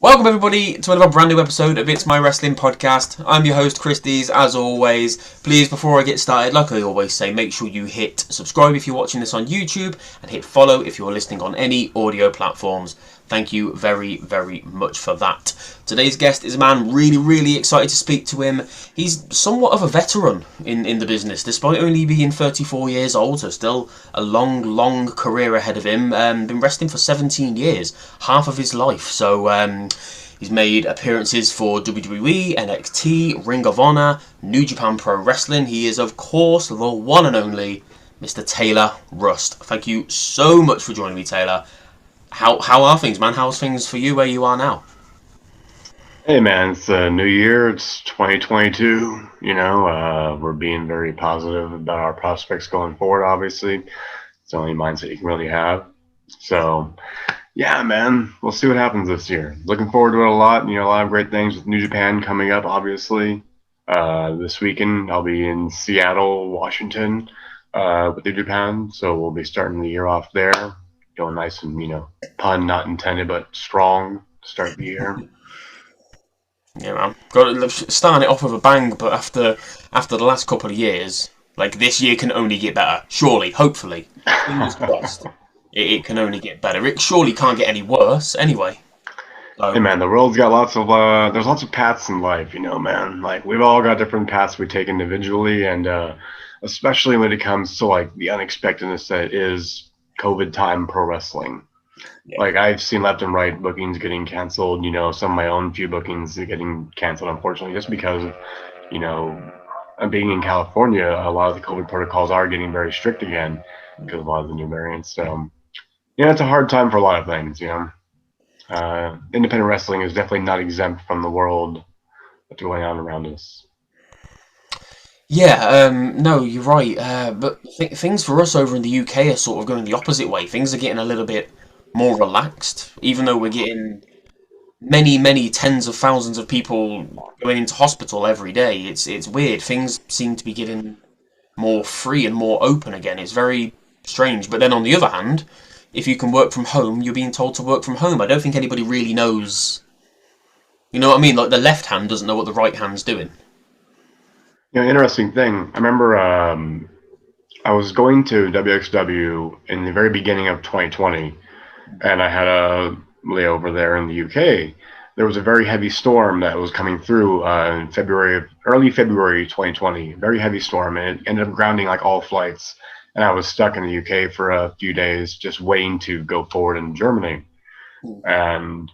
Welcome everybody to another brand new episode of It's My Wrestling Podcast. I'm your host Chris Dees, as always. Please, before I get started, like I always say, make sure you hit subscribe if you're watching this on YouTube and hit follow if you're listening on any audio platforms. Thank you very, very much for that. Today's guest is a man really excited to speak to him. He's somewhat of a veteran in the business, despite only being 34 years old, so still a long career ahead of him. Been wrestling for 17 years, half of his life. So he's made appearances for WWE, NXT, Ring of Honor, New Japan Pro Wrestling. He is, of course, the one and only Mr. Taylor Rust. Thank you so much for joining me, Taylor. How are things, man? How's things for you where you are now? Hey, man, it's a new year. It's 2022. We're being very positive about our prospects going forward, obviously. It's the only mindset you can really have. So, yeah, man, we'll see what happens this year. Looking forward to it a lot. A lot of great things with New Japan coming up, obviously. This weekend, I'll be in Seattle, Washington with New Japan. So we'll be starting the year off there. Going nice and, pun not intended, but strong to start the year. Yeah, man. Got to start it off with a bang, but after the last couple of years, like this year can only get better. Surely, hopefully, fingers crossed. It can only get better. It surely can't get any worse, anyway. Hey, man, the world's got there's lots of paths in life, man. Like, we've all got different paths we take individually, and especially when it comes to, like, the unexpectedness that is COVID time pro wrestling. Yeah. Like, I've seen left and right bookings getting canceled, some of my own few bookings getting canceled, unfortunately, just because of, being in California, a lot of the COVID protocols are getting very strict again because of a lot of the new variants. So, it's a hard time for a lot of things, Independent wrestling is definitely not exempt from the world that's going on around us. Yeah, no, you're right. But things for us over in the UK are sort of going the opposite way. Things are getting a little bit more relaxed, even though we're getting many tens of thousands of people going into hospital every day. It's weird. Things seem to be getting more free and more open again. It's very strange. But then on the other hand, if you can work from home, you're being told to work from home. I don't think anybody really knows. You know what I mean? Like the left hand doesn't know what the right hand's doing. Interesting thing. I remember I was going to WXW in the very beginning of 2020, and I had a layover there in the UK. There was a very heavy storm that was coming through in early February 2020. Very heavy storm, and it ended up grounding like all flights. And I was stuck in the UK for a few days, just waiting to go forward in Germany. And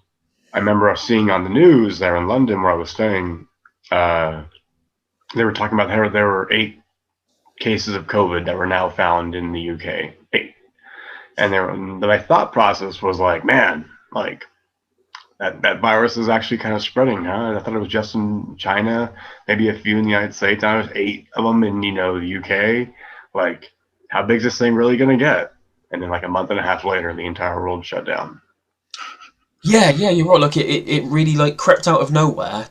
I remember seeing on the news there in London, where I was staying, they were talking about how there were 8 cases of COVID that were now found in the UK. 8. And my thought process was like, man, like that virus is actually kind of spreading, huh? I thought it was just in China, maybe a few in the United States. Now there's 8 of them in, the UK. Like, how big is this thing really going to get? And then like a month and a half later, the entire world shut down. Yeah, you're right. Like it really like crept out of nowhere.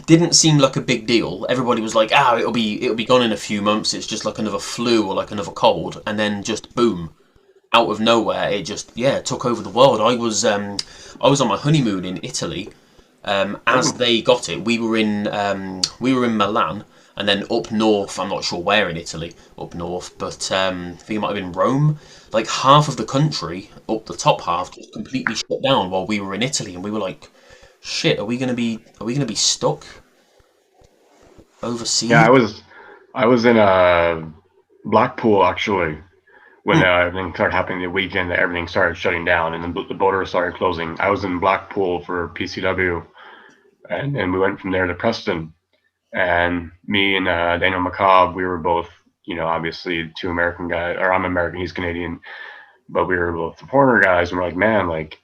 Didn't seem like a big deal. Everybody was like, it'll be gone in a few months. It's just like another flu or like another cold, and then just boom, out of nowhere, it just took over the world. I was on my honeymoon in Italy. As they got it, we were in Milan, and then up north. I'm not sure where in Italy, up north, but I think it might have been Rome. Like half of the country, up the top half, just completely shut down while we were in Italy, and we were like, shit, are we gonna be stuck overseas? Yeah, I was in Blackpool actually when everything started happening the weekend that everything started shutting down and the borders started closing. I was in Blackpool for PCW, and we went from there to Preston. And me and Daniel McCobb, we were both, obviously 2 American guys, or I'm American, he's Canadian, but we were both the foreigner guys, and we're like, man, like,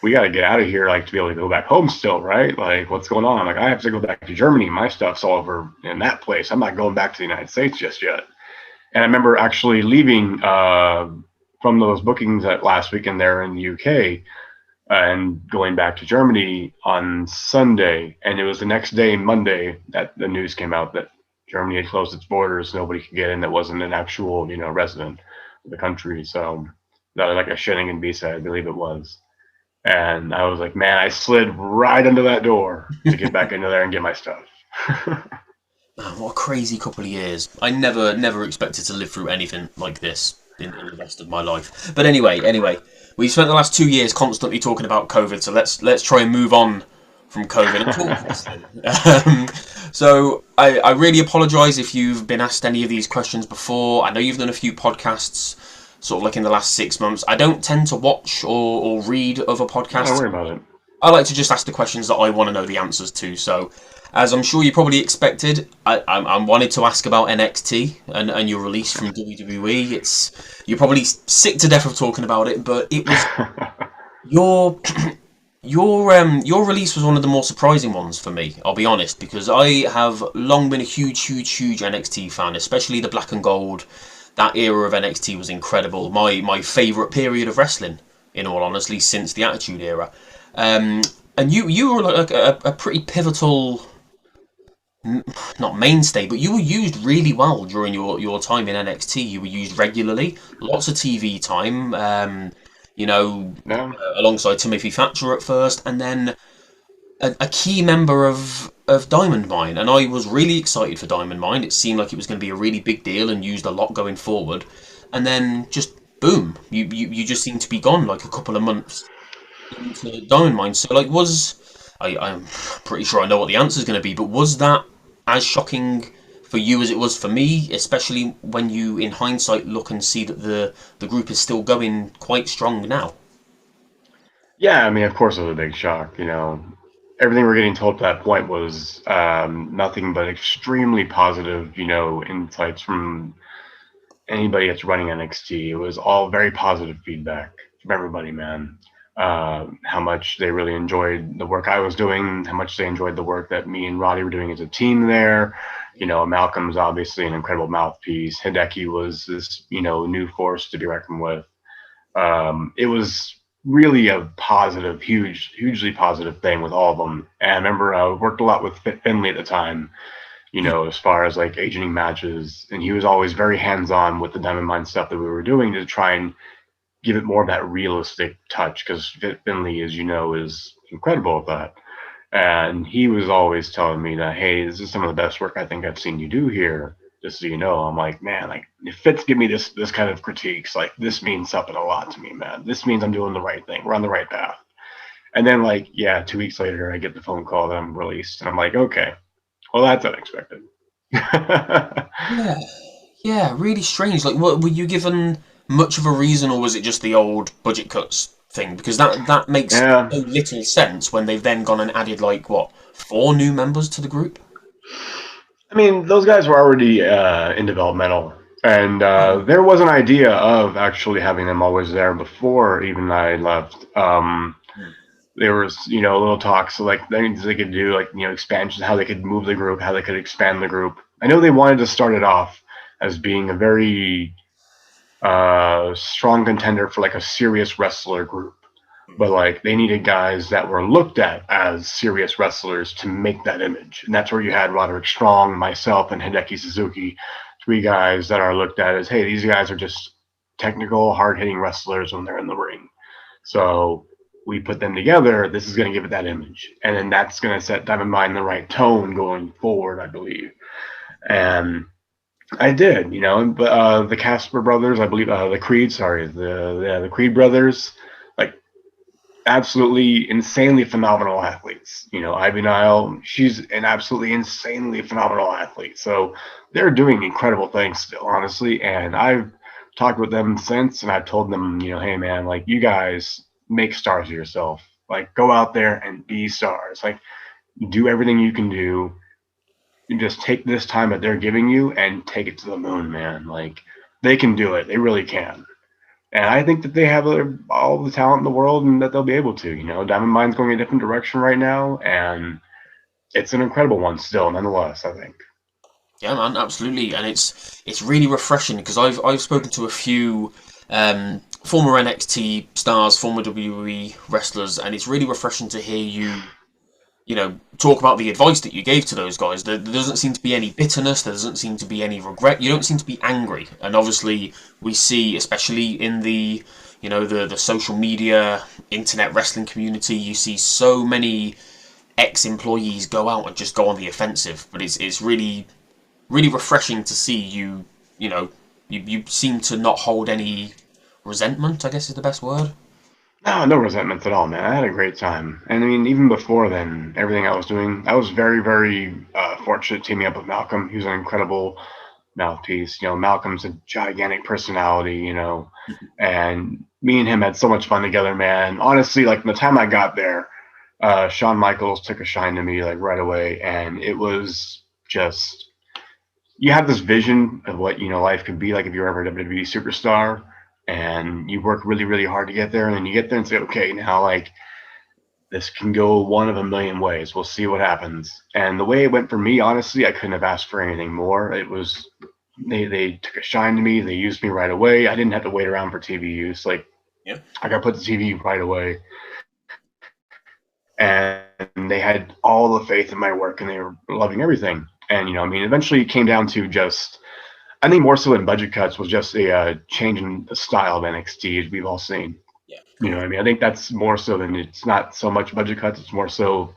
we got to get out of here, like, to be able to go back home still, right? Like, what's going on? Like, I have to go back to Germany. My stuff's all over in that place. I'm not going back to the United States just yet. And I remember actually leaving from those bookings that last weekend there in the UK and going back to Germany on Sunday. And it was the next day, Monday, that the news came out that Germany had closed its borders. Nobody could get in that wasn't an actual, resident of the country. So that was like a shitting and B-side, I believe it was. And I was like, man, I slid right under that door to get back into there and get my stuff. Man, what a crazy couple of years. I never expected to live through anything like this in the rest of my life. But anyway, we spent the last 2 years constantly talking about COVID, so let's try and move on from COVID and talk wrestling. So I really apologise if you've been asked any of these questions before. I know you've done a few podcasts, sort of like in the last 6 months. I don't tend to watch or read other podcasts. Don't worry about it. I like to just ask the questions that I want to know the answers to. So, as I'm sure you probably expected, I wanted to ask about NXT and your release from WWE. You're probably sick to death of talking about it, but it was your your release was one of the more surprising ones for me. I'll be honest, because I have long been a huge NXT fan, especially the black and gold. That era of NXT was incredible. My favourite period of wrestling, in all honesty, since the Attitude Era. And you were like a pretty pivotal, not mainstay, but you were used really well during your time in NXT. You were used regularly, lots of TV time. Alongside Timothy Thatcher at first, and then a key member of Diamond Mine. And I was really excited for Diamond Mine. It seemed like it was going to be a really big deal and used a lot going forward. And then just boom, you just seemed to be gone like a couple of months into Diamond Mine. So like, I'm pretty sure I know what the answer is going to be, but was that as shocking for you as it was for me, especially when you, in hindsight, look and see that the group is still going quite strong now? Yeah, I mean, of course it was a big shock. Everything we're getting told at that point was nothing but extremely positive, insights from anybody that's running NXT. It was all very positive feedback from everybody, man. How much they really enjoyed the work I was doing, how much they enjoyed the work that me and Roddy were doing as a team there. Malcolm's obviously an incredible mouthpiece. Hideki was this, new force to be reckoned with. It was really a positive, hugely positive thing with all of them. And I remember I worked a lot with Finley at the time, as far as like agenting matches. And he was always very hands-on with the Diamond Mine stuff that we were doing to try and give it more of that realistic touch, because Finley, as you know, is incredible at that. And he was always telling me that, hey, this is some of the best work I think I've seen you do here, just so you know. I'm like, man, like, if Fitz give me this kind of critiques, like, this means something a lot to me, man. This means I'm doing the right thing. We're on the right path. And then, 2 weeks later, I get the phone call that I'm released. And I'm like, okay, well, that's unexpected. Yeah, really strange. Like, what, were you given much of a reason, or was it just the old budget cuts thing? Because that makes so little sense when they've then gone and added 4 new members to the group. I mean, those guys were already in developmental, and there was an idea of actually having them always there before even I left. There was little talks like things they could do, expansions, how they could move the group, how they could expand the group. I know they wanted to start it off as being a very strong contender for a serious wrestler group, but they needed guys that were looked at as serious wrestlers to make that image. And that's where you had Roderick Strong, myself, and Hideki Suzuki, 3 guys that are looked at as, hey, these guys are just technical, hard-hitting wrestlers when they're in the ring. So we put them together. This is going to give it that image, and then that's going to set Diamond Mine the right tone going forward, I believe. And I did, but the Casper brothers, I believe, the Creed brothers, absolutely insanely phenomenal athletes. Ivy Nile, she's an absolutely insanely phenomenal athlete. So they're doing incredible things still, honestly. And I've talked with them since, and I've told them, hey, man, you guys make stars of yourself. Go out there and be stars. Do everything you can do. You just take this time that they're giving you and take it to the moon, man. They can do it. They really can. And I think that they have all the talent in the world, and that they'll be able to. Diamond Mine's going a different direction right now, and it's an incredible one still, nonetheless, I think. Yeah, man, absolutely. And it's really refreshing, because I've spoken to a few former NXT stars, former WWE wrestlers, and it's really refreshing to hear you talk about the advice that you gave to those guys. There doesn't seem to be any bitterness. There doesn't seem to be any regret. You don't seem to be angry. And obviously, we see, especially in the you know, the social media, internet wrestling community. You see so many ex-employees go out and just go on the offensive, but it's really really refreshing to see you. You know, you seem to not hold any resentment, I guess is the best word. No, no resentments at all, man. I had a great time. And I mean, even before then, everything I was doing, I was very, very fortunate teaming up with Malcolm. He was an incredible mouthpiece. You know, Malcolm's a gigantic personality, you know, and me and him had so much fun together, man. Honestly, like, from the time I got there, Shawn Michaels took a shine to me, like, right away. And it was just, you have this vision of what, you know, life could be like if you're ever a WWE superstar, and you work really, really hard to get there, and then you get there and say, okay, now, like, this can go one of a million ways. We'll see what happens. And the way it went for me, honestly, I couldn't have asked for anything more. It was, they took a shine to me. They used me right away. I didn't have to wait around for TV use. Like, Yeah. I got put to TV right away. And they had all the faith in my work, and they were loving everything. And, you know, I mean, eventually it came down to just, I think more so than budget cuts, was just a change in the style of NXT, as we've all seen. Yeah. You know what I mean? I think that's more so than, it's not so much budget cuts. It's more so,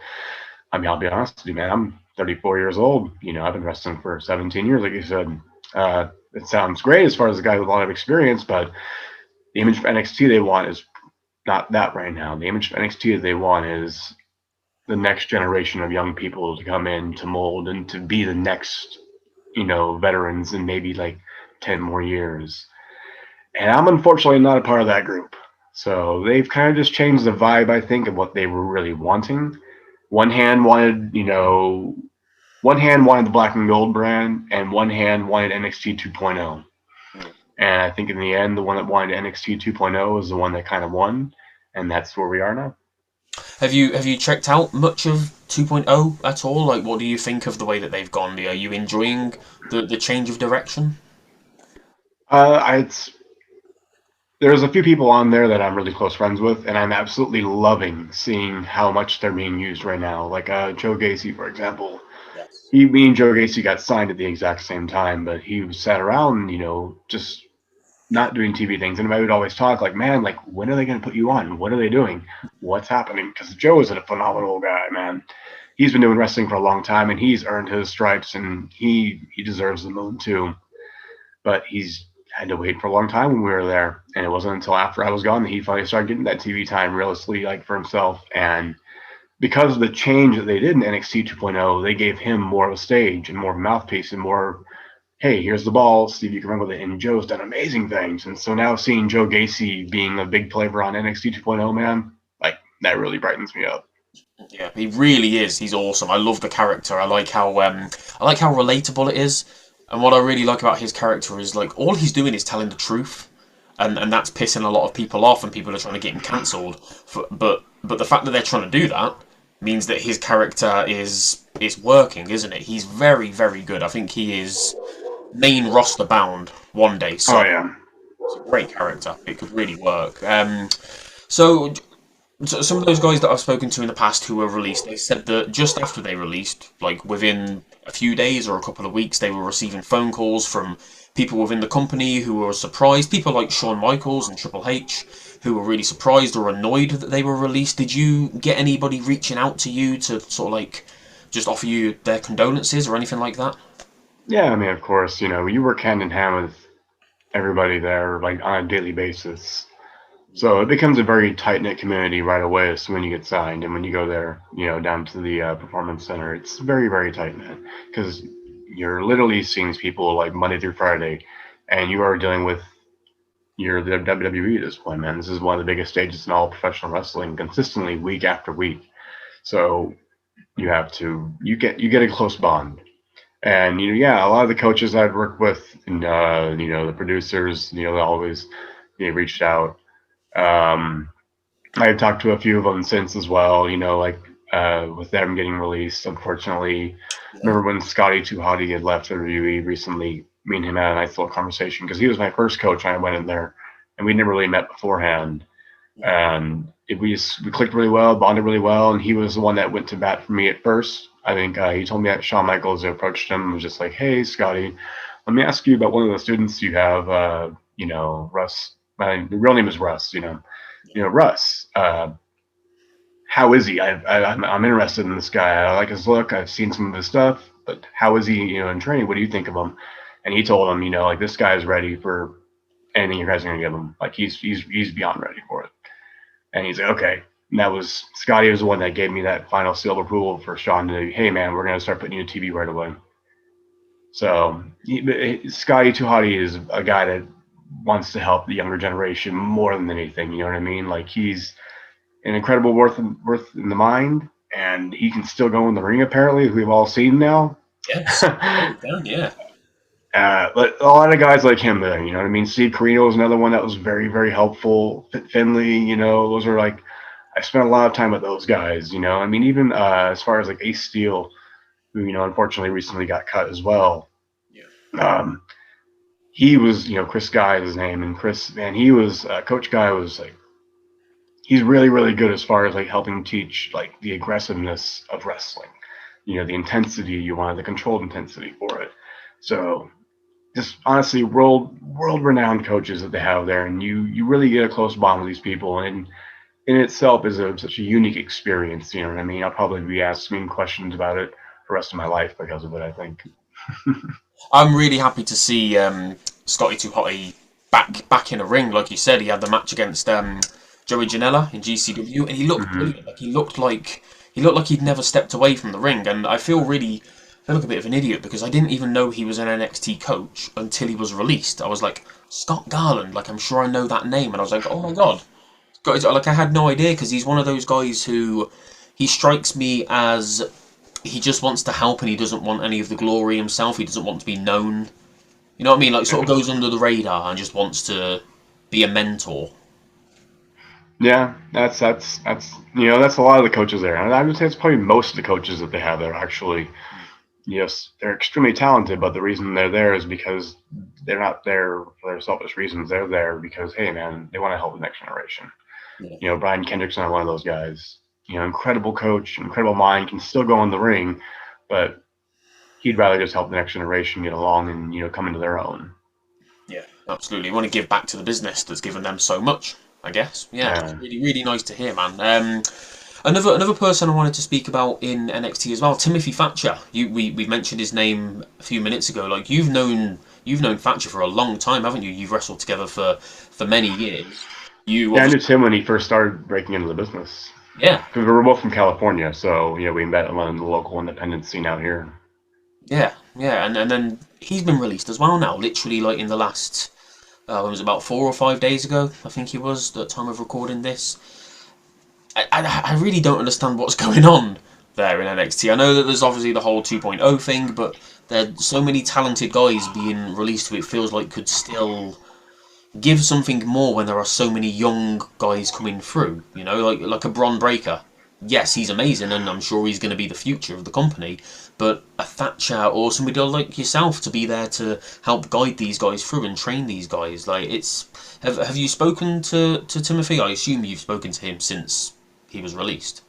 I mean, I'll be honest with you, man. I'm 34 years old. You know, I've been wrestling for 17 years, like you said. It sounds great as far as a guy with a lot of experience, but the image of NXT they want is not that right now. The image of NXT that they want is the next generation of young people to come in, to mold, and to be the next, you know, veterans in maybe like 10 more years. And I'm unfortunately not a part of that group. So they've kind of just changed the vibe, I think, of what they were really wanting. One hand wanted the black and gold brand, and one hand wanted NXT 2.0. And I think in the end, the one that wanted NXT 2.0 is the one that kind of won, and that's where we are now. Have you checked out much of 2.0 at all? Like, what do you think of the way that they've gone? Are you enjoying the change of direction? There's a few people on there that I'm really close friends with, and I'm absolutely loving seeing how much they're being used right now. Like Joe Gacy, for example. Yes. Me and Joe Gacy got signed at the exact same time, but he sat around, you know, just not doing TV things. And I would always talk like, man, like, when are they going to put you on? What are they doing? What's happening? Because Joe is a phenomenal guy, man. He's been doing wrestling for a long time, and he's earned his stripes, and he deserves the moon too. But he's had to wait for a long time when we were there, and it wasn't until after I was gone that he finally started getting that TV time realistically, like, for himself. And because of the change that they did in NXT 2.0, they gave him more of a stage and more of a mouthpiece and more, hey, here's the ball, see if you can run with it. And Joe's done amazing things. And so now seeing Joe Gacy being a big flavor on NXT 2.0, man, like, that really brightens me up. Yeah, he really is. He's awesome. I love the character. I like how relatable it is. And what I really like about his character is, like, all he's doing is telling the truth, and that's pissing a lot of people off, and people are trying to get him cancelled. But the fact that they're trying to do that means that his character is working, isn't it? He's very, very good. I think he is main roster bound one day. So Oh, yeah. it's a great character. It could really work. So some of those guys that I've spoken to in the past who were released, they said that just after they released, like within a few days or a couple of weeks, they were receiving phone calls from people within the company who were surprised. People like Shawn Michaels and Triple H who were really surprised or annoyed that they were released. Did you get anybody reaching out to you to sort of like just offer you their condolences or anything like that? Yeah, I mean, of course, you know, you work hand in hand with everybody there, like, on a daily basis. So it becomes a very tight-knit community right away as when you get signed. And when you go there, you know, down to the performance center, it's very, very tight-knit because you're literally seeing these people like Monday through Friday, and you are dealing with the WWE at this point, man. This is one of the biggest stages in all professional wrestling, consistently week after week. So you get a close bond. And, you know, yeah, a lot of the coaches I'd worked with, and, you know, the producers, you know, they reached out. I've talked to a few of them since as well, you know, like with them getting released, unfortunately. Remember when Scotty Too Hotty had left WWE recently, me and him had a nice little conversation because he was my first coach. I went in there and we never really met beforehand. And we clicked really well, bonded really well. And he was the one that went to bat for me at first. I think he told me that Shawn Michaels approached him and was just like, hey, Scotty, let me ask you about one of the students you have, you know, Russ my real name is Russ. Russ. How is he? I'm interested in this guy. I like his look. I've seen some of his stuff, but how is he? In training. What do you think of him? And he told him, like this guy is ready for anything you guys are gonna give him. Like he's beyond ready for it. And he's like, okay. And that was Scotty was the one that gave me that final seal of approval for Sean to, hey man, we're gonna start putting you on TV right away. So Scotty Tuhati is a guy that wants to help the younger generation more than anything. You know what I mean? Like he's an incredible worth in the mind, and he can still go in the ring. Apparently, we've all seen now. Yes, yeah. But a lot of guys like him there. You know what I mean? Steve Carino was another one that was very, very helpful. Finley, those are like I spent a lot of time with those guys. I mean, even as far as like Ace Steel, who unfortunately recently got cut as well. Yeah. He was Chris Guy is his name, and Chris, man, he was Coach Guy was like he's really, really good as far as like helping teach like the aggressiveness of wrestling. The intensity you want, the controlled intensity for it. So just honestly, world renowned coaches that they have there, and you really get a close bond with these people, and in itself is such a unique experience. You know what I mean? I'll probably be asking questions about it the rest of my life because of it, I think. I'm really happy to see Scotty Tuhati back in a ring. Like you said, he had the match against Joey Janela in GCW, and he looked brilliant. Like he looked like he'd never stepped away from the ring. And I feel like a bit of an idiot because I didn't even know he was an NXT coach until he was released. I was like, Scott Garland, like I'm sure I know that name, and I was like, oh my god, like I had no idea because he's one of those guys who he strikes me as. He just wants to help and he doesn't want any of the glory himself. He doesn't want to be known. You know what I mean? Like, sort of goes under the radar and just wants to be a mentor. Yeah, that's a lot of the coaches there. And I would say it's probably most of the coaches that they have there actually. Yes, they're extremely talented, but the reason they're there is because they're not there for their selfish reasons. They're there because, hey, man, they want to help the next generation. Yeah. Brian Kendrick's not one of those guys. Incredible coach, incredible mind, can still go in the ring, but he'd rather just help the next generation get along and, come into their own. Yeah, absolutely. You want to give back to the business that's given them so much, I guess. Yeah. It's really, really nice to hear, man. Another person I wanted to speak about in NXT as well, Timothy Thatcher. We mentioned his name a few minutes ago. Like you've known Thatcher for a long time, haven't you? You've wrestled together for many years. I knew Tim when he first started breaking into the business. Yeah. Because we were both from California, so, we met on the local independent scene out here. Yeah, and then he's been released as well now, literally like in the last, it was about 4 or 5 days ago, I think he was, at the time of recording this. I really don't understand what's going on there in NXT. I know that there's obviously the whole 2.0 thing, but there are so many talented guys being released who it feels like could still give something more when there are so many young guys coming through, like a Bron Breakker. Yes, he's amazing, and I'm sure he's going to be the future of the company, but a Thatcher or somebody like yourself to be there to help guide these guys through and train these guys, like have you spoken to Timothy? I assume you've spoken to him since he was released.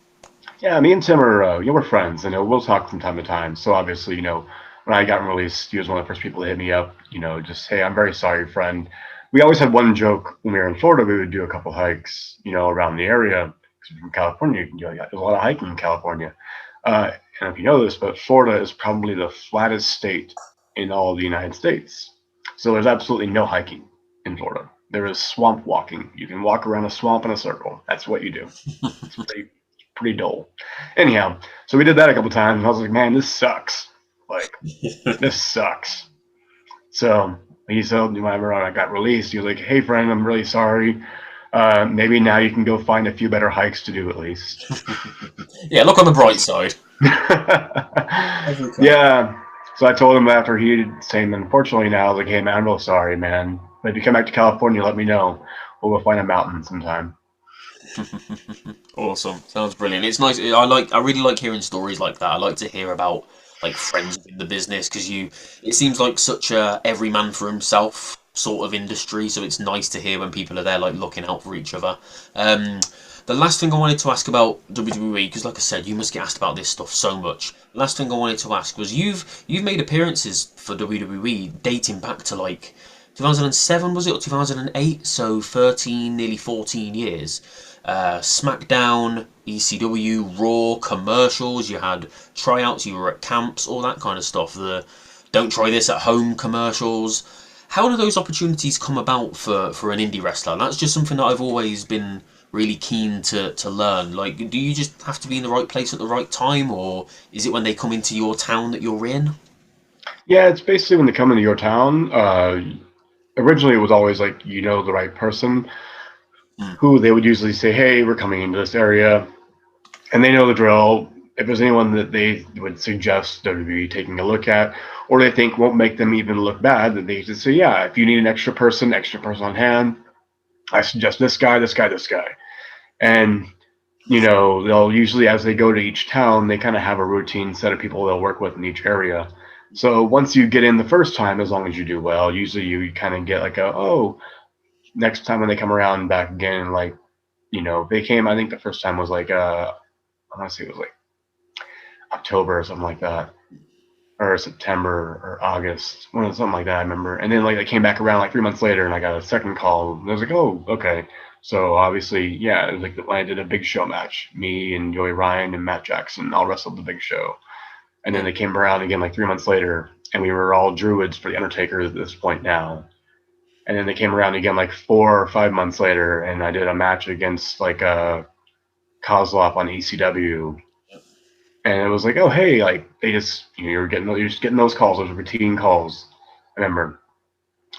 Yeah, me and Tim are we're friends, and we'll talk from time to time. So obviously, when I got released, he was one of the first people to hit me up, just, hey, I'm very sorry, friend. We always had one joke when we were in Florida. We would do a couple hikes, around the area. From California, there's a lot of hiking in California. And if you know this, but Florida is probably the flattest state in all of the United States. So there's absolutely no hiking in Florida. There is swamp walking. You can walk around a swamp in a circle. That's what you do. It's pretty dull. Anyhow, so we did that a couple times, and I was like, man, this sucks. Like, this sucks. So he said, whenever I got released, he was like, hey, friend, I'm really sorry. Maybe now you can go find a few better hikes to do at least. Yeah, look on the bright side. Yeah. So I told him after he did saying, unfortunately now, I was like, hey, man, I'm real sorry, man. But if you come back to California, let me know. We'll go find a mountain sometime. Awesome. Sounds brilliant. It's nice. I really like hearing stories like that. I like to hear about like friends in the business because it seems like such a every man for himself sort of industry, so it's nice to hear when people are there like looking out for each other. The last thing I wanted to ask about WWE, because like I said, you must get asked about this stuff so much. The last thing I wanted to ask was you've made appearances for WWE dating back to like 2007 was it, or 2008? So 13, nearly 14 years. SmackDown, ECW, Raw, commercials. You had tryouts. You were at camps, all that kind of stuff. The "Don't try this at home" commercials. How do those opportunities come about for an indie wrestler? That's just something that I've always been really keen to learn. Like, do you just have to be in the right place at the right time, or is it when they come into your town that you're in? Yeah, it's basically when they come into your town. Originally, it was always like the right person who they would usually say, "Hey, we're coming into this area," and they know the drill. If there's anyone that they would suggest WWE taking a look at, or they think won't make them even look bad, that they just say, "Yeah, if you need an extra person on hand, I suggest this guy, this guy, this guy." And they'll usually, as they go to each town, they kind of have a routine set of people they'll work with in each area. So once you get in the first time, as long as you do well, usually you kind of get like next time when they come around back again, like, they came, I think the first time was like, I want to say it was like October or something like that, or September or August, something like that, I remember. And then like they came back around like 3 months later, and I got a second call, and I was like, oh, okay. So obviously, yeah, it was like when I did a Big Show match, me and Joey Ryan and Matt Jackson all wrestled the Big Show. And then they came around again like 3 months later, and we were all druids for the Undertaker at this point now. And then they came around again like 4 or 5 months later, and I did a match against like Kozlov on ECW. And it was like, oh, hey, like they just, you're just getting those calls, those routine calls. I remember.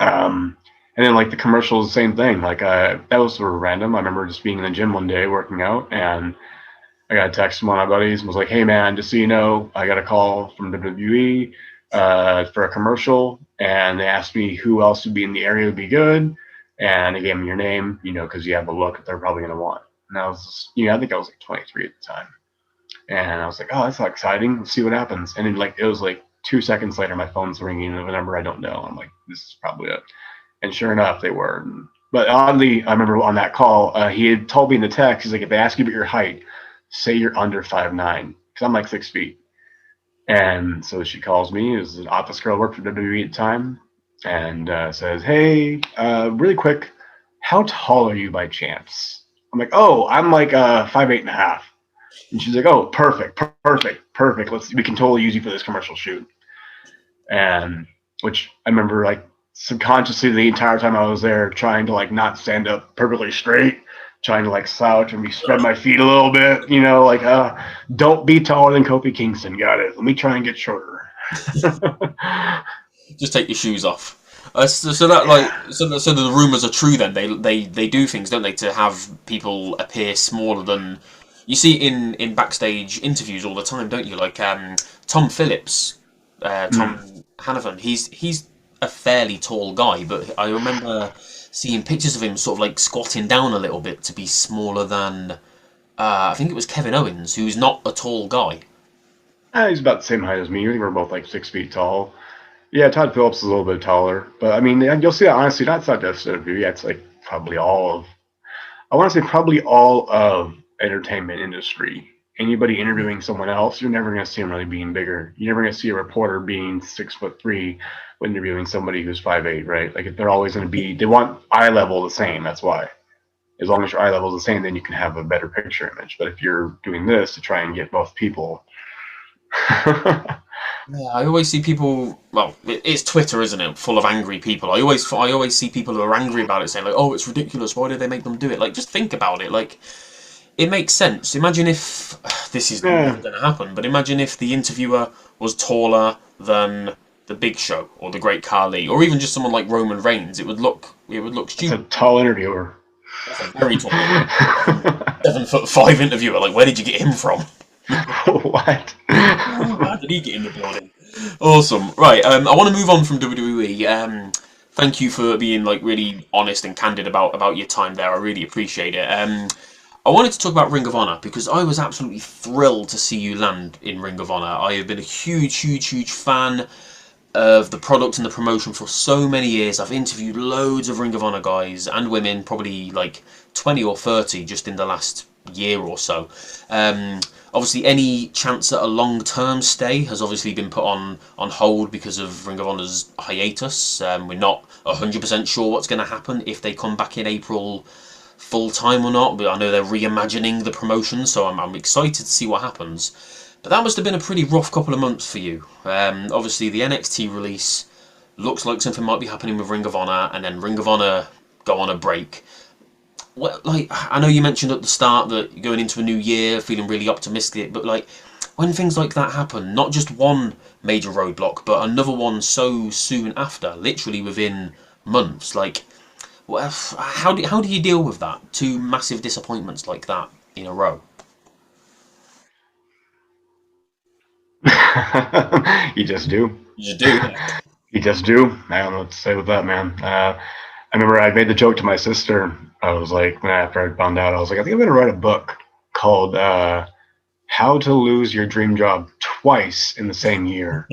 And then like the commercials, the same thing. Like that was sort of random. I remember just being in the gym one day working out, and I got a text from one of my buddies and was like, hey man, just so you know, I got a call from WWE for a commercial, and they asked me who else would be in the area would be good, and they gave me your name, because you have a look that they're probably going to want. And I was, I think I was like 23 at the time. And I was like, oh, that's not exciting. Let's see what happens. And then like, it was like 2 seconds later, my phone's ringing with a number I don't know. I'm like, this is probably it. And sure enough, they were. But oddly, I remember on that call, he had told me in the text, he's like, if they ask you about your height, say you're under 5'9", because I'm like 6 feet. And so she calls me, is an office girl, worked for WWE at the time, and says, hey, really quick, how tall are you by chance? I'm like, oh, I'm like 5'8.5". And she's like, oh, perfect. We can totally use you for this commercial shoot. And which I remember like subconsciously the entire time I was there trying to like not stand up perfectly straight, trying to like slouch and spread my feet a little bit, like don't be taller than Kofi Kingston. Got it. Let me try and get shorter. Just take your shoes off. So the rumors are true. Then they do things, don't they, to have people appear smaller than. You see in backstage interviews all the time, don't you? Like Tom Phillips, Tom Hannafin. He's a fairly tall guy, but I remember seeing pictures of him sort of like squatting down a little bit to be smaller than I think it was Kevin Owens, who's not a tall guy. He's about the same height as me. I think we're both like 6 feet tall. Yeah, Todd Phillips is a little bit taller, but I mean, you'll see that honestly. That's not just WWE. That's like probably all of entertainment industry. Anybody interviewing someone else, you're never going to see them really being bigger. You're never going to see a reporter being 6'3" when interviewing somebody who's 5'8", right? Like they're always going to be, they want eye level the same. That's why. As long as your eye level is the same, then you can have a better picture image. But if you're doing this to try and get both people. Yeah, I always see people. Well, it's Twitter, isn't it? Full of angry people. I always see people who are angry about it, saying like, "Oh, it's ridiculous. Why did they make them do it?" Like, just think about it. Like, it makes sense. Imagine if this is never going to happen, but imagine if the interviewer was taller than the Big Show or the Great Khali, or even just someone like Roman Reigns. It would look stupid. It's a tall interviewer. That's a very tall, 7'5" interviewer. Like, where did you get him from? What? How did he get in the building? Awesome. Right. I want to move on from WWE. Thank you for being like really honest and candid about your time there. I really appreciate it. I wanted to talk about Ring of Honor because I was absolutely thrilled to see you land in Ring of Honor. I have been a huge fan of the product and the promotion for so many years. I've interviewed loads of Ring of Honor guys and women, probably like 20 or 30 just in the last year or so. Obviously, any chance at a long-term stay has obviously been put on hold because of Ring of Honor's hiatus. We're not 100% sure what's going to happen if they come back in April full-time or not, but I know they're reimagining the promotion, so I'm excited to see what happens. But that must have been a pretty rough couple of months for you. Obviously, the NXT release looks like something might be happening with Ring of Honor, and then Ring of Honor go on a break. Well, like, I know you mentioned at the start that you're going into a new year feeling really optimistic, but like, when things like that happen, not just one major roadblock, but another one so soon after, literally within months, like, well, how do you deal with that? Two massive disappointments like that in a row. You just do. You do. You just do. I don't know what to say with that, man. I remember I made the joke to my sister. I was like, after I found out, I was like, I think I'm going to write a book called How to Lose Your Dream Job Twice in the Same Year.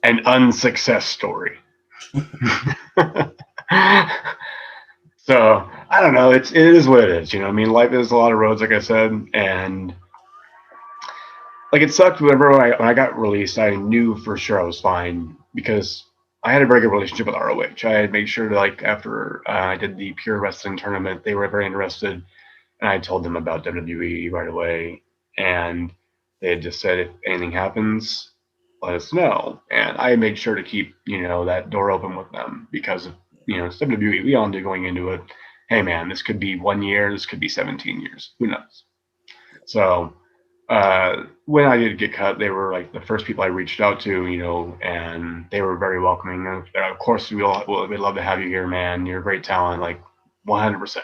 An Unsuccess Story. So, I don't know. It is what it is. You know, I mean, life is a lot of roads, like I said. And, like, it sucked whenever when I got released, I knew for sure I was fine because I had a very good relationship with ROH. I had made sure to, like, after I did the Pure Wrestling tournament, they were very interested, and I told them about WWE right away, and they had just said, if anything happens, let us know. And I made sure to keep, you know, that door open with them because, you know, it's WWE. We all knew going into it, hey, man, this could be 1 year, this could be 17 years. Who knows? So when I did get cut, they were like the first people I reached out to, you know, and they were very welcoming. Of course, we'd love to have you here, man. You're a great talent, like 100%.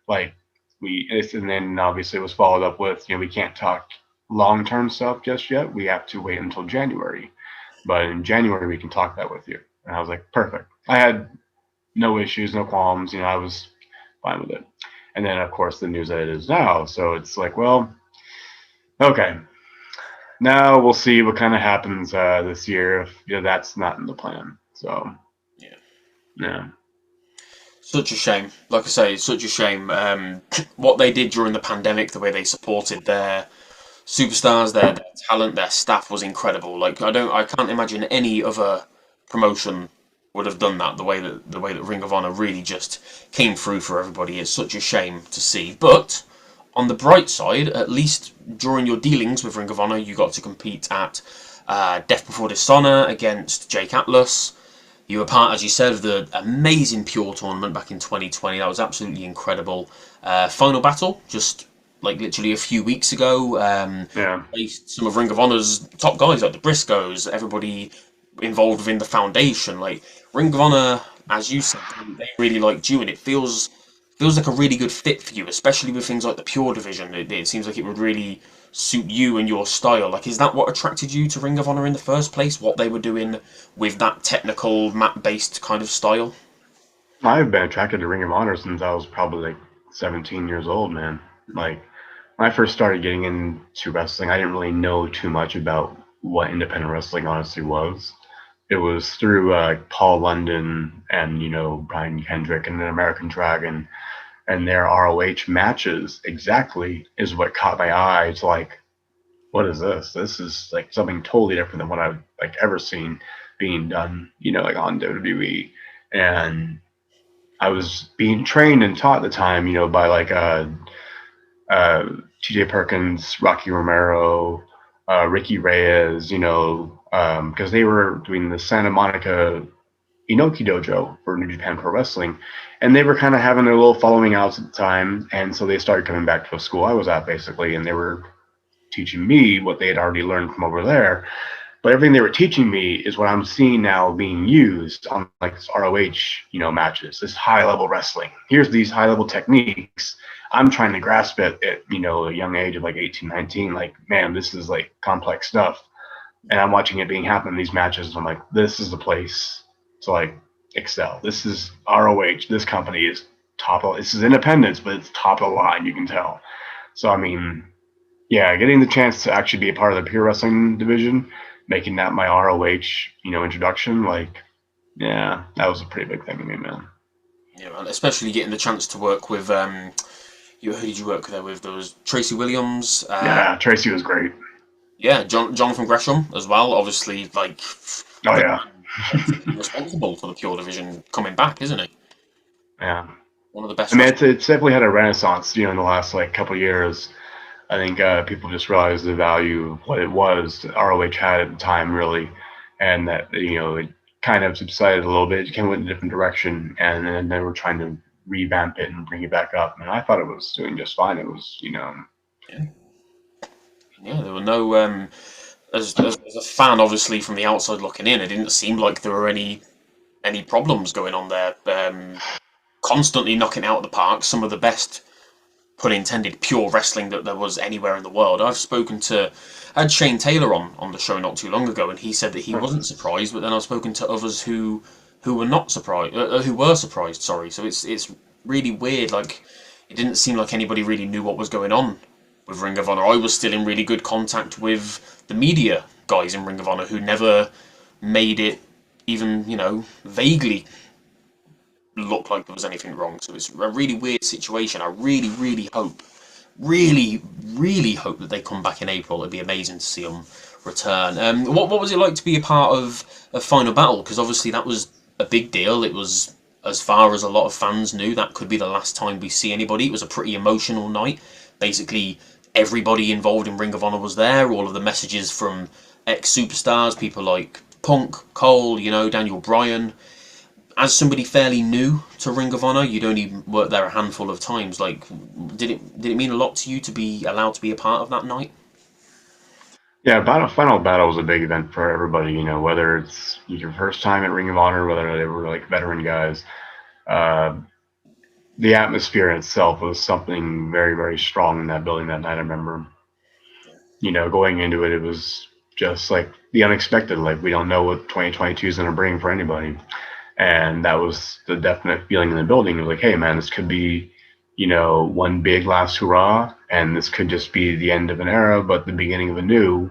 Like and then obviously it was followed up with, you know, we can't talk long-term stuff just yet. We have to wait until January, but in January we can talk that with you. And I was like, perfect. I had no issues, no qualms. You know, I was fine with it. And then of course the news that it is now. So it's like, well, okay. Now we'll see what kind of happens this year if that's not in the plan. So, yeah. Such a shame. Like I say, it's such a shame. What they did during the pandemic, the way they supported their superstars, their talent, their staff was incredible. Like I can't imagine any other promotion would have done that. The way that Ring of Honor really just came through for everybody. It's such a shame to see, but on the bright side, at least during your dealings with Ring of Honor, you got to compete at Death Before Dishonor against Jake Atlas. You were part, as you said, of the amazing Pure tournament back in 2020. That was absolutely incredible. Final Battle, just like literally a few weeks ago, faced some of Ring of Honor's top guys, like the Briscoes, everybody involved within the foundation. Like Ring of Honor, as you said, they really liked you, and it feels like a really good fit for you, especially with things like the Pure division. It seems like it would really suit you and your style. Like, is that what attracted you to Ring of Honor in the first place? What they were doing with that technical, mat-based kind of style? I've been attracted to Ring of Honor since I was probably like 17 years old, man. Like, when I first started getting into wrestling, I didn't really know too much about what independent wrestling honestly was. It was through Paul London and, you know, Brian Kendrick and the American Dragon and their ROH matches exactly is what caught my eye. It's like, what is this? This is like something totally different than what I've like ever seen being done, you know, like on WWE. And I was being trained and taught at the time, you know, by like TJ Perkins, Rocky Romero, Ricky Reyes, you know, because they were doing the Santa Monica Inoki Dojo for New Japan Pro Wrestling, and they were kind of having their little following outs at the time, and so they started coming back to a school I was at, basically, and they were teaching me what they had already learned from over there. But everything they were teaching me is what I'm seeing now being used on like this ROH, you know, matches, this high-level wrestling. Here's these high-level techniques. I'm trying to grasp it at, you know, a young age of like 18, 19. Like, man, this is like complex stuff. And I'm watching it being happen in these matches. And I'm like, this is the place to like excel. This is ROH. This company is top of, this is independence, but it's top of the line, you can tell. So, I mean, yeah, getting the chance to actually be a part of the Pure Wrestling division, making that my ROH, you know, introduction, like, yeah, that was a pretty big thing to me, man. Yeah, man, especially getting the chance to work with Who did you work there with? There was Tracy Williams. Yeah, Tracy was great. Yeah, Jonathan Gresham as well. Obviously, like, Oh yeah, responsible for the Pure Division coming back, isn't he? yeah. One of the best. I mean, it's definitely had a renaissance, in the last like couple of years. I think people just realized the value of what it was that ROH had at the time, really, and that it kind of subsided a little bit. It kind of went in a different direction, and then they were trying to revamp it and bring it back up. And I thought it was doing just fine. It was, Yeah, there were no. As a fan, obviously from the outside looking in, it didn't seem like there were any problems going on there. Constantly knocking out of the park some of the best, pun intended, pure wrestling that there was anywhere in the world. I had Shane Taylor on the show not too long ago, and he said that he wasn't surprised. But then I've spoken to others who were not surprised, who were surprised. Sorry, so it's really weird. Like, it didn't seem like anybody really knew what was going on with Ring of Honor. I was still in really good contact with the media guys in Ring of Honor who never made it even, vaguely look like there was anything wrong. So it's a really weird situation. I really, really hope that they come back in April. It'd be amazing to see them return. What was it like to be a part of a Final Battle? Because obviously that was a big deal. It was, as far as a lot of fans knew, that could be the last time we see anybody. It was a pretty emotional night. Basically, everybody involved in Ring of Honor was there. All of the messages from ex-superstars, people like Punk, Cole, Daniel Bryan. As somebody fairly new to Ring of Honor, you'd only worked there a handful of times. Like, did it mean a lot to you to be allowed to be a part of that night? Yeah, Final Battle was a big event for everybody. Whether it's your first time at Ring of Honor, whether they were like veteran guys. The atmosphere in itself was something very, very strong in that building that night. I remember, going into it, it was just like the unexpected. Like, we don't know what 2022 is going to bring for anybody. And that was the definite feeling in the building. It was like, hey, man, this could be, one big last hurrah, and this could just be the end of an era, but the beginning of a new,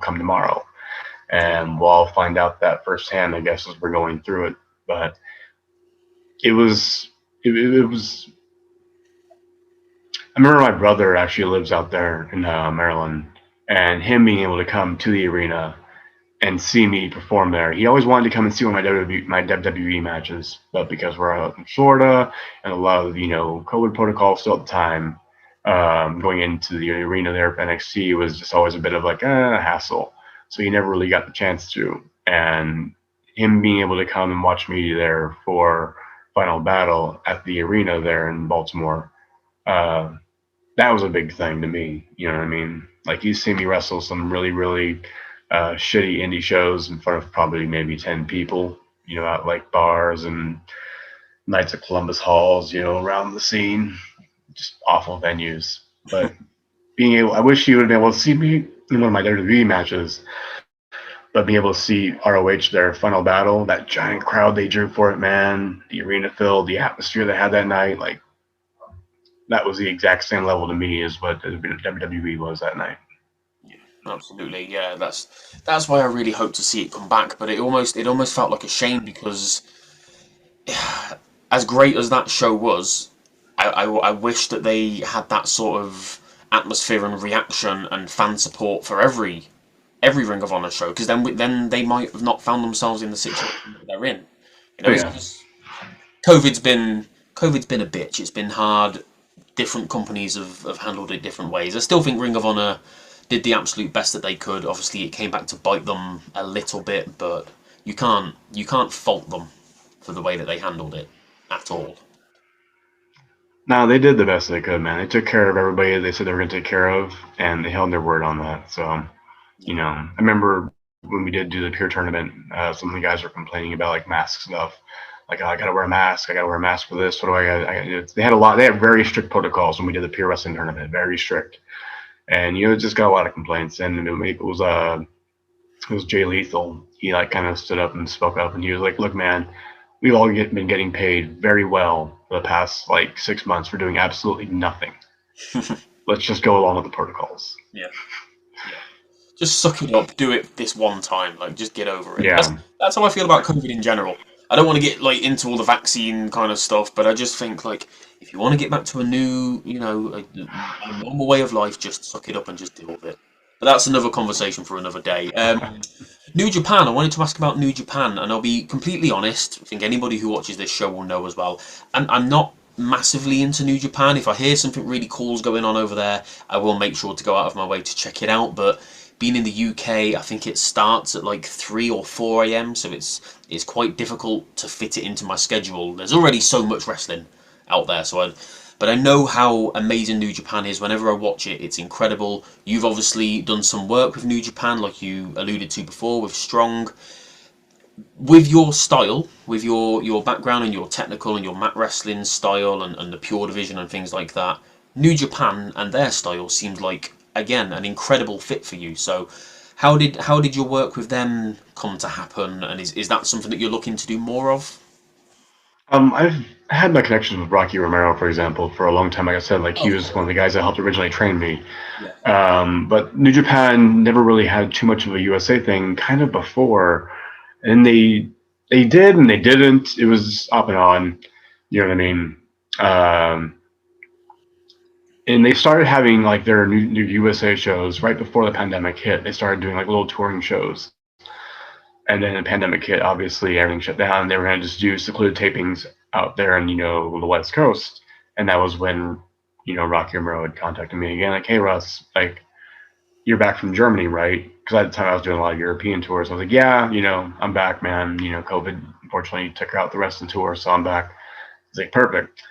come tomorrow. And we'll all find out that firsthand, I guess, as we're going through it. But it was. I remember my brother actually lives out there in Maryland, and him being able to come to the arena and see me perform there. He always wanted to come and see one of my WWE matches, but because we're out in Florida and a lot of COVID protocols still at the time, going into the arena there for NXT was just always a bit of like a hassle. So he never really got the chance to. And him being able to come and watch me there for Final Battle at the arena there in Baltimore, that was a big thing to me. You know what I mean? Like, you see me wrestle some really, really shitty indie shows in front of probably maybe 10 people, at like bars and Knights of Columbus halls, around the scene, just awful venues. But I wish you would have been able to see me in one of my WWE matches, but being able to see ROH there, Final Battle, that giant crowd they drew for it, man, the arena filled, the atmosphere they had that night, like, that was the exact same level to me as what WWE was that night. Absolutely, yeah. That's why I really hope to see it come back. But it almost felt like a shame because, as great as that show was, I wish that they had that sort of atmosphere and reaction and fan support for every Ring of Honor show. Because then they might have not found themselves in the situation that they're in. COVID's been a bitch. It's been hard. Different companies have handled it different ways. I still think Ring of Honor did the absolute best that they could. Obviously, it came back to bite them a little bit, but you can't fault them for the way that they handled it at all. No, they did the best they could, man. They took care of everybody they said they were going to take care of, and they held their word on that. So, I remember when we did do the Pure tournament, some of the guys were complaining about like mask stuff. Like, oh, I got to wear a mask. I got to wear a mask for this. What do I got? They had very strict protocols when we did the Pure Wrestling tournament. Very strict. And it just got a lot of complaints, and it was Jay Lethal. He like kind of stood up and spoke up, and he was like, "Look, man, we've all been getting paid very well for the past like 6 months for doing absolutely nothing. Let's just go along with the protocols." Yeah. Just suck it up. Do it this one time. Like, just get over it. Yeah. That's how I feel about COVID in general. I don't want to get like into all the vaccine kind of stuff, but I just think like if you want to get back to a new, a normal way of life, just suck it up and just deal with it. But that's another conversation for another day. New Japan. I wanted to ask about New Japan, and I'll be completely honest. I think anybody who watches this show will know as well. And I'm not massively into New Japan. If I hear something really cool's going on over there, I will make sure to go out of my way to check it out. But being in the UK, I think it starts at like 3 or 4 a.m. So it's quite difficult to fit it into my schedule. There's already so much wrestling out there, but I know how amazing New Japan is. Whenever I watch it, it's incredible. You've obviously done some work with New Japan, like you alluded to before, with Strong. With your style, with your background and your technical and your mat wrestling style and the pure division and things like that, New Japan and their style seemed like, again, an incredible fit for you. So how did your work with them come to happen, and is that something that you're looking to do more of? I've had my connections with Rocky Romero, for example, for a long time. Like I said, like he Oh, was one of the guys that helped originally train me. yeah. But New Japan never really had too much of a USA thing, kind of before, and they did and they didn't. It was up and on, you know what I mean? Um, and they started having like their new USA shows right before the pandemic hit. They started doing like little touring shows. And then the pandemic hit, obviously everything shut down. They were going to just do secluded tapings out there in, the West Coast. And that was when, Rocky Romero had contacted me again, like, hey, Russ, like, you're back from Germany, right? Because at the time I was doing a lot of European tours. I was like, yeah, I'm back, man. COVID unfortunately took out the rest of the tour, so I'm back. He's like, perfect.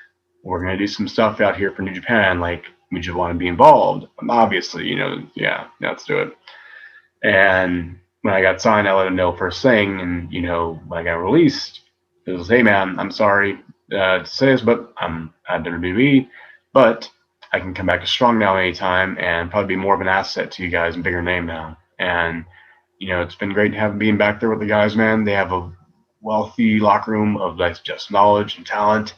We're going to do some stuff out here for New Japan. Like, we just want to be involved. Obviously, yeah, let's do it. And when I got signed, I let him know first thing. And, when I got released, it was, hey, man, I'm sorry to say this, but I'm at WWE, but I can come back to Strong now anytime and probably be more of an asset to you guys and bigger name now. And, it's been great being back there with the guys, man. They have a wealthy locker room of like just knowledge and talent.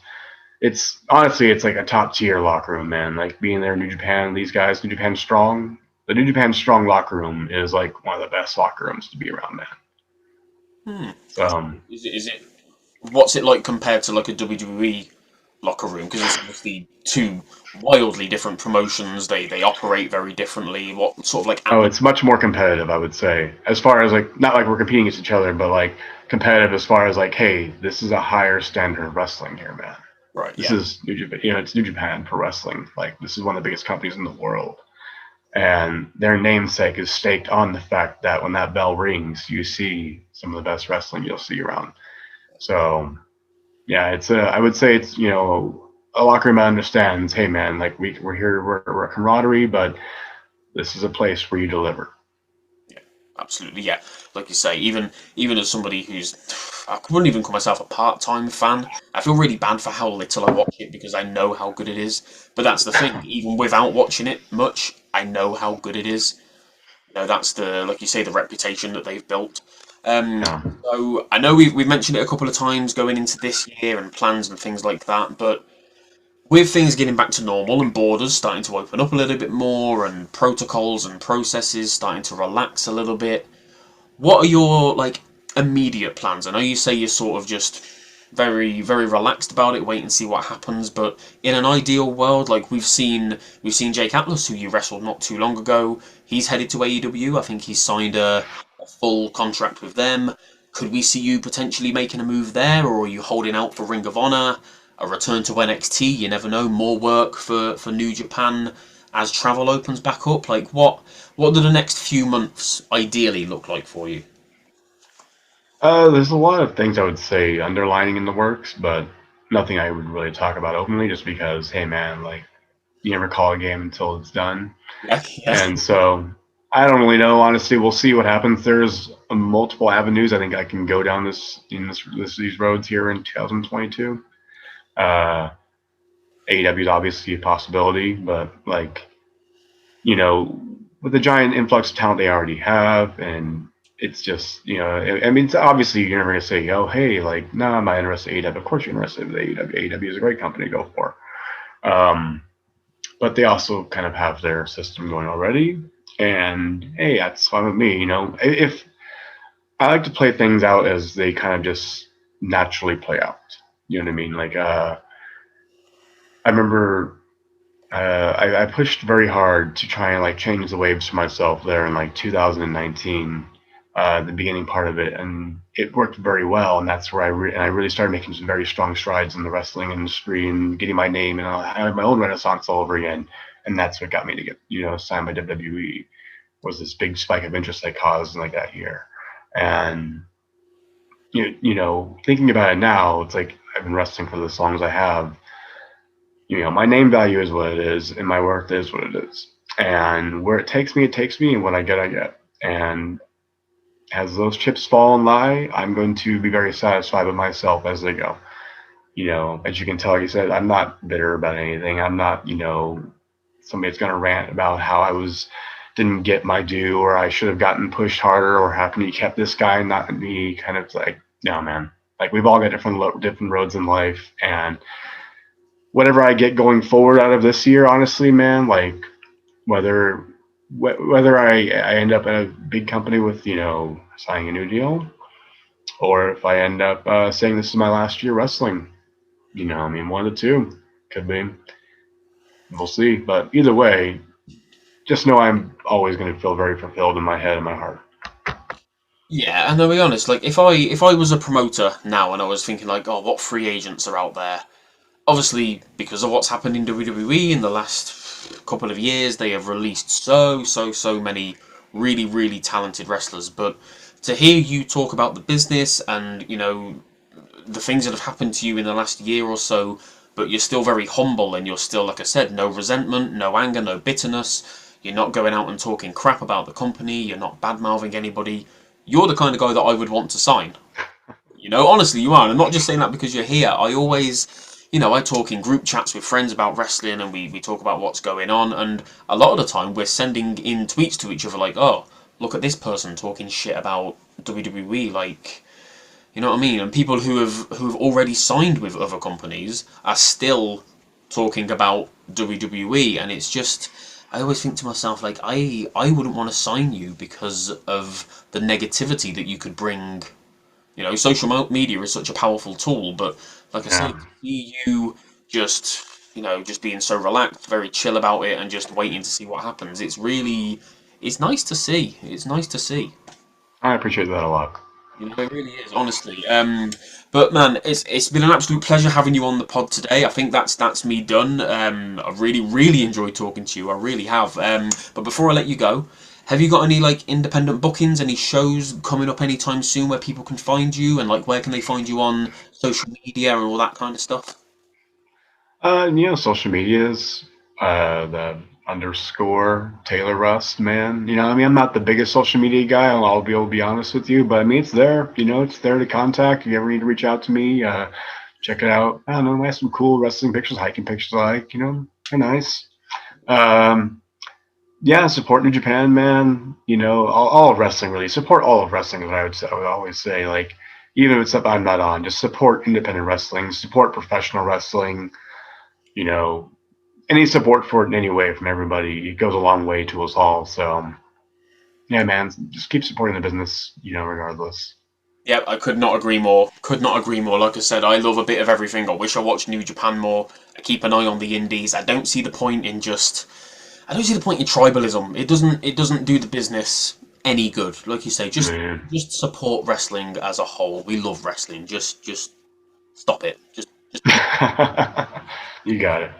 It's honestly, it's like a top tier locker room, man. Like being there in New Japan, these guys, New Japan Strong, the New Japan Strong locker room is like one of the best locker rooms to be around, man. Hmm. So, Is it what's it like compared to like a WWE locker room? Because it's obviously two wildly different promotions. They operate very differently. What sort of like it's much more competitive, I would say. As far as like, not like we're competing against each other, but like competitive as far as like, hey, this is a higher standard of wrestling here, man. right? This Yeah. is New Japan. It's New Japan for wrestling. Like this is one of the biggest companies in the world, and their namesake is staked on the fact that when that bell rings, you see some of the best wrestling you'll see around. So yeah, I would say it's a locker room that understands. Hey man, like we're here, we're a camaraderie, but this is a place where you deliver. Yeah, absolutely. Yeah, like you say, even as somebody who's, I wouldn't even call myself a part-time fan. I feel really bad for how little I watch it because I know how good it is. But that's the thing. Even without watching it much, I know how good it is. That's the, like you say, the reputation that they've built. Um, Yeah. so I know we've mentioned it a couple of times going into this year and plans and things like that, but with things getting back to normal and borders starting to open up a little bit more and protocols and processes starting to relax a little bit, what are your like immediate plans? I know you say you're sort of just very very relaxed about it, wait and see what happens, but in an ideal world, like we've seen Jake Atlas, who you wrestled not too long ago, he's headed to AEW. I think he's signed a full contract with them. Could we see you potentially making a move there, or are you holding out for Ring of Honor, a return to NXT? You never know. More work for New Japan as travel opens back up. Like what do the next few months ideally look like for you? There's a lot of things I would say underlining in the works, but nothing I would really talk about openly, just because, hey man, like you never call a game until it's done. Yeah, yeah. And so I don't really know. Honestly, we'll see what happens. There's multiple avenues I think I can go down these roads here in 2022. Uh, AEW is obviously a possibility, but like with the giant influx of talent they already have, and it's just I mean, it's obviously you're never gonna say, oh hey, like no, I'm not interested in AEW. Of course you're interested in AEW. AEW is a great company to go for. Um, but they also kind of have their system going already. And hey, that's fine with me. If I like to play things out as they kind of just naturally play out. You know what I mean? Like, I remember I pushed very hard to try and like change the waves for myself there in like 2019, the beginning part of it, and it worked very well. And that's where I really started making some very strong strides in the wrestling industry and getting my name, and I had my own renaissance all over again. And that's what got me to get signed by WWE, was this big spike of interest I caused in like that year. And thinking about it now, it's like I've been wrestling for as long as I have. My name value is what it is, and my worth is what it is. And where it takes me, and what I get, I get. And as those chips fall and lie, I'm going to be very satisfied with myself as they go. As you can tell, like you said, I'm not bitter about anything. I'm not, somebody that's going to rant about how didn't get my due, or I should have gotten pushed harder, or how come you kept this guy and not me. Kind of like, no, man. Like, we've all got different roads in life, and whatever I get going forward out of this year, honestly, man, like whether I end up in a big company with, signing a new deal, or if I end up saying this is my last year wrestling, one of the two. Could be. We'll see. But either way, just know I'm always going to feel very fulfilled in my head and my heart. Yeah, and I'll be honest, like if I was a promoter now and I was thinking like, oh, what free agents are out there? Obviously, because of what's happened in WWE in the last couple of years, they have released so many really, really talented wrestlers. But to hear you talk about the business and, the things that have happened to you in the last year or so, but you're still very humble and you're still, like I said, no resentment, no anger, no bitterness. You're not going out and talking crap about the company. You're not bad-mouthing anybody. You're the kind of guy that I would want to sign. Honestly, you are. And I'm not just saying that because you're here. I always... I talk in group chats with friends about wrestling, and we talk about what's going on, and a lot of the time we're sending in tweets to each other like, oh, look at this person talking shit about WWE, like, you know what I mean? And people who've already signed with other companies are still talking about WWE, and it's just, I always think to myself, like, I wouldn't want to sign you because of the negativity that you could bring. Social media is such a powerful tool, but like I said, see you just being so relaxed, very chill about it, and just waiting to see what happens. It's nice to see. It's nice to see. I appreciate that a lot. It really is, honestly. But man, it's been an absolute pleasure having you on the pod today. I think that's me done. I've really enjoyed talking to you. I really have. But before I let you go, have you got any like independent bookings, any shows coming up anytime soon where people can find you, and like where can they find you on social media and all that kind of stuff? Social medias, the _ Taylor Rust, man. I'm not the biggest social media guy. I'll be honest with you, but it's there. It's there to contact. If you ever need to reach out to me, check it out. I don't know. I have some cool wrestling pictures, hiking pictures I like. They're nice. Yeah, support New Japan, man. All of wrestling, really. Support all of wrestling, as I would always say. Like, even if it's stuff I'm not on, just support independent wrestling, support professional wrestling. Any support for it in any way from everybody, it goes a long way to us all. So, yeah, man, just keep supporting the business, regardless. Yep, I could not agree more. Could not agree more. Like I said, I love a bit of everything. I wish I watched New Japan more. I keep an eye on the indies. I don't see the point in tribalism. It doesn't do the business any good. Like you say, just support wrestling as a whole. We love wrestling. Just stop it. Just You got it.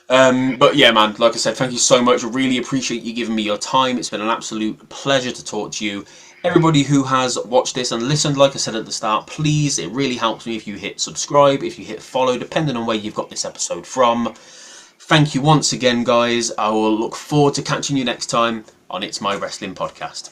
But yeah, man, like I said, thank you so much. I really appreciate you giving me your time. It's been an absolute pleasure to talk to you. Everybody who has watched this and listened, like I said at the start, please, it really helps me if you hit subscribe, if you hit follow, depending on where you've got this episode from. Thank you once again, guys. I will look forward to catching you next time on It's My Wrestling Podcast.